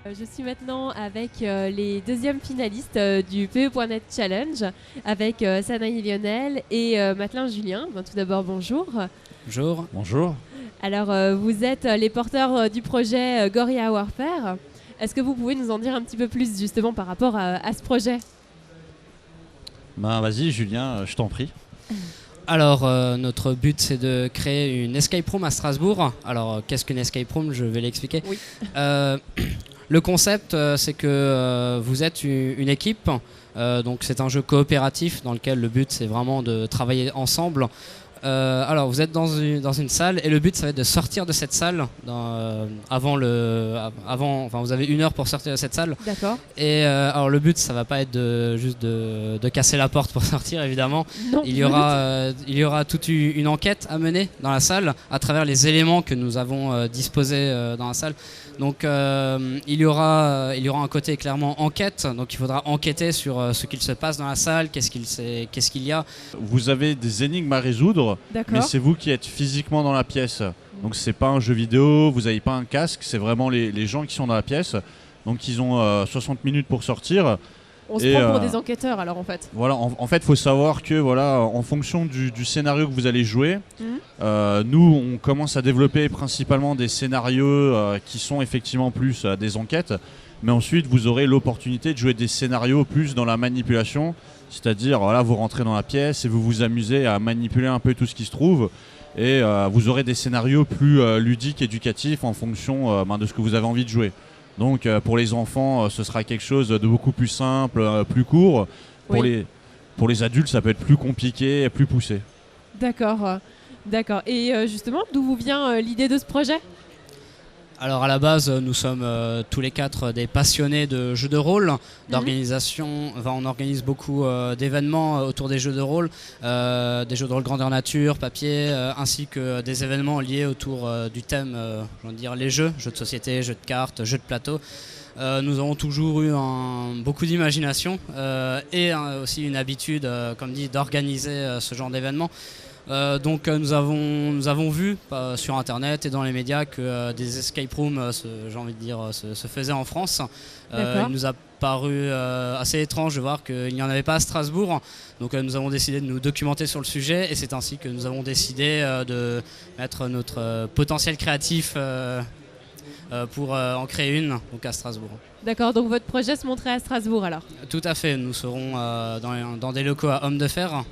Je suis maintenant avec les deuxièmes finalistes du PE.net Challenge, avec Sanaï Lionel et Matelin Julien. Ben, tout d'abord, bonjour. Bonjour. Bonjour. Alors, vous êtes les porteurs du projet Gorilla Warfare. Est-ce que vous pouvez nous en dire un petit peu plus justement par rapport à ce projet ? Ben vas-y Julien, je t'en prie. Alors, notre but, c'est de créer une escape room à Strasbourg. Alors, qu'est-ce qu'une escape room ? Je vais l'expliquer. Oui. Le concept, c'est que vous êtes une équipe. Donc, c'est un jeu coopératif dans lequel le but, c'est vraiment de travailler ensemble. Alors, vous êtes dans une salle et le but, ça va être de sortir de cette salle avant, vous avez 1 heure pour sortir de cette salle. D'accord. Et alors, le but, ça va pas être juste de casser la porte pour sortir, évidemment. Non. Il y aura toute une enquête à mener dans la salle à travers les éléments que nous avons disposés dans la salle. Donc il y aura un côté clairement enquête, donc il faudra enquêter sur ce qu'il se passe dans la salle, qu'est-ce qu'il y a. Vous avez des énigmes à résoudre, mais D'accord. c'est vous qui êtes physiquement dans la pièce. Donc c'est pas un jeu vidéo, vous n'avez pas un casque, c'est vraiment les gens qui sont dans la pièce. Donc ils ont 60 minutes pour sortir. On se prend pour des enquêteurs alors en fait. Voilà, en fait, il faut savoir que voilà, en fonction du scénario que vous allez jouer, nous, on commence à développer principalement des scénarios qui sont effectivement plus des enquêtes, mais ensuite, vous aurez l'opportunité de jouer des scénarios plus dans la manipulation, c'est-à-dire, voilà, vous rentrez dans la pièce et vous vous amusez à manipuler un peu tout ce qui se trouve, et vous aurez des scénarios plus ludiques, éducatifs, en fonction de ce que vous avez envie de jouer. Donc pour les enfants, ce sera quelque chose de beaucoup plus simple, plus court. Oui. Pour les adultes, ça peut être plus compliqué et plus poussé. D'accord. D'accord. Et justement, d'où vous vient l'idée de ce projet ? Alors à la base, nous sommes tous les 4 des passionnés de jeux de rôle, d'organisation. Enfin, on organise beaucoup d'événements autour des jeux de rôle grandeur nature, papier, ainsi que des événements liés autour du thème, les jeux de société, jeux de cartes, jeux de plateau. Nous avons toujours eu beaucoup d'imagination et aussi une habitude, comme dit, d'organiser ce genre d'événements. Donc nous avons vu sur internet et dans les médias que des escape rooms se faisaient en France. Il nous a paru assez étrange de voir qu'il n'y en avait pas à Strasbourg. Donc nous avons décidé de nous documenter sur le sujet et c'est ainsi que nous avons décidé de mettre notre potentiel créatif pour en créer une donc à Strasbourg. D'accord, donc votre projet se montrait à Strasbourg alors ? Tout à fait, nous serons dans des locaux à Homme de Fer.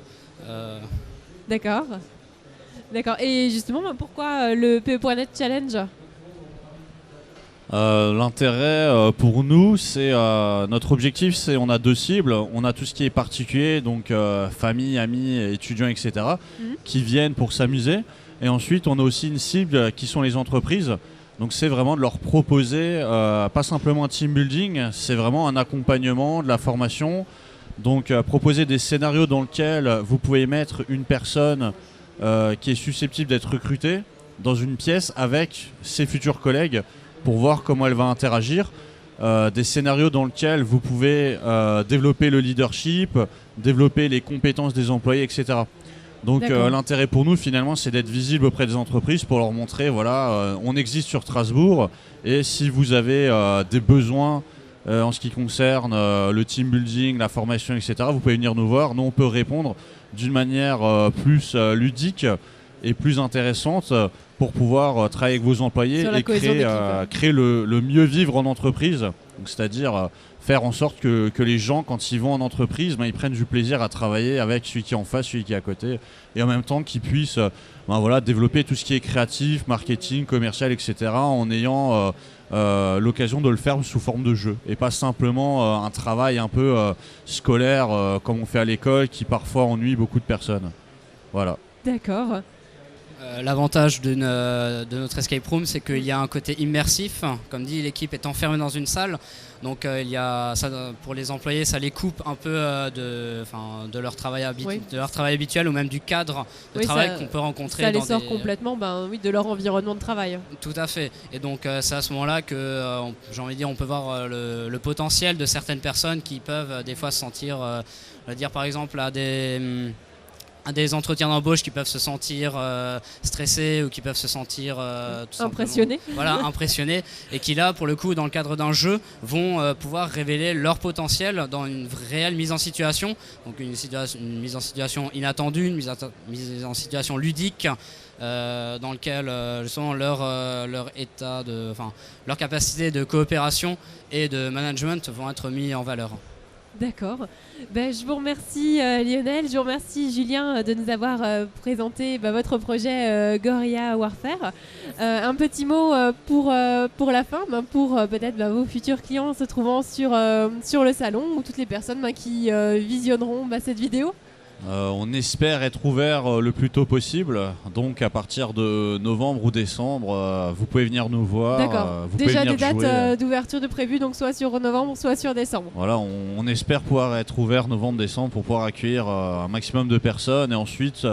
D'accord. D'accord. Et justement, pourquoi le PE.net Challenge ? L'intérêt pour nous, c'est notre objectif, c'est on a 2 cibles. On a tout ce qui est particulier, donc famille, amis, étudiants, etc., qui viennent pour s'amuser. Et ensuite, on a aussi une cible qui sont les entreprises. Donc c'est vraiment de leur proposer, pas simplement un team building, c'est vraiment un accompagnement, de la formation. Donc proposer des scénarios dans lesquels vous pouvez mettre une personne qui est susceptible d'être recrutée dans une pièce avec ses futurs collègues pour voir comment elle va interagir. Des scénarios dans lesquels vous pouvez développer le leadership, développer les compétences des employés, etc. Donc l'intérêt pour nous finalement c'est d'être visible auprès des entreprises pour leur montrer voilà, on existe sur Strasbourg et si vous avez des besoins en ce qui concerne le team building, la formation, etc., vous pouvez venir nous voir. Nous, on peut répondre d'une manière plus ludique et plus intéressante pour pouvoir travailler avec vos employés et créer le mieux vivre en entreprise. Donc, c'est-à-dire faire en sorte que les gens, quand ils vont en entreprise, ils prennent du plaisir à travailler avec celui qui est en face, celui qui est à côté, et en même temps qu'ils puissent développer tout ce qui est créatif, marketing, commercial, etc., en ayant l'occasion de le faire sous forme de jeu et pas simplement un travail un peu scolaire comme on fait à l'école qui parfois ennuie beaucoup de personnes. Voilà. D'accord. L'avantage de notre escape room, c'est qu'il y a un côté immersif. Comme dit, l'équipe est enfermée dans une salle. Donc il y a ça, pour les employés, ça les coupe un peu de leur travail habituel ou même du cadre de travail qu'on peut rencontrer. Ça les sort complètement de leur environnement de travail. Tout à fait. Et donc c'est à ce moment-là que on peut voir le potentiel de certaines personnes qui peuvent des fois se sentir, par exemple, à des des entretiens d'embauche qui peuvent se sentir stressés ou qui peuvent se sentir tout Impressionnés. Voilà, impressionnés, et qui là, pour le coup, dans le cadre d'un jeu, vont pouvoir révéler leur potentiel dans une réelle mise en situation, donc une mise en situation inattendue, une mise en situation ludique, dans lequel justement leur capacité de coopération et de management vont être mis en valeur. D'accord. Je vous remercie Lionel, je vous remercie Julien de nous avoir présenté votre projet Gorilla Warfare. Un petit mot pour la fin, pour peut-être vos futurs clients se trouvant sur le salon ou toutes les personnes qui visionneront cette vidéo. On espère être ouvert le plus tôt possible, donc à partir de novembre ou décembre, vous pouvez venir nous voir. D'accord. Vous Déjà pouvez des dates d'ouverture de prévues, donc soit sur novembre, soit sur décembre. Voilà, on espère pouvoir être ouvert novembre-décembre pour pouvoir accueillir un maximum de personnes et ensuite,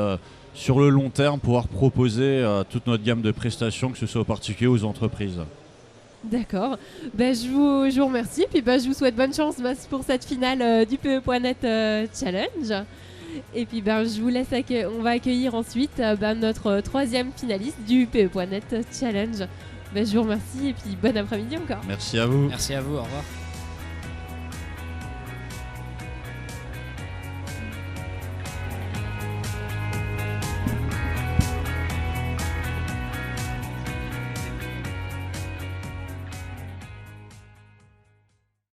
sur le long terme, pouvoir proposer toute notre gamme de prestations, que ce soit aux particuliers ou aux entreprises. D'accord. Je vous remercie, puis je vous souhaite bonne chance pour cette finale du PE.net Challenge. Et puis je vous laisse on va accueillir ensuite notre troisième finaliste du PE.net Challenge. Je vous remercie et puis bon après-midi encore. Merci à vous. Merci à vous, au revoir.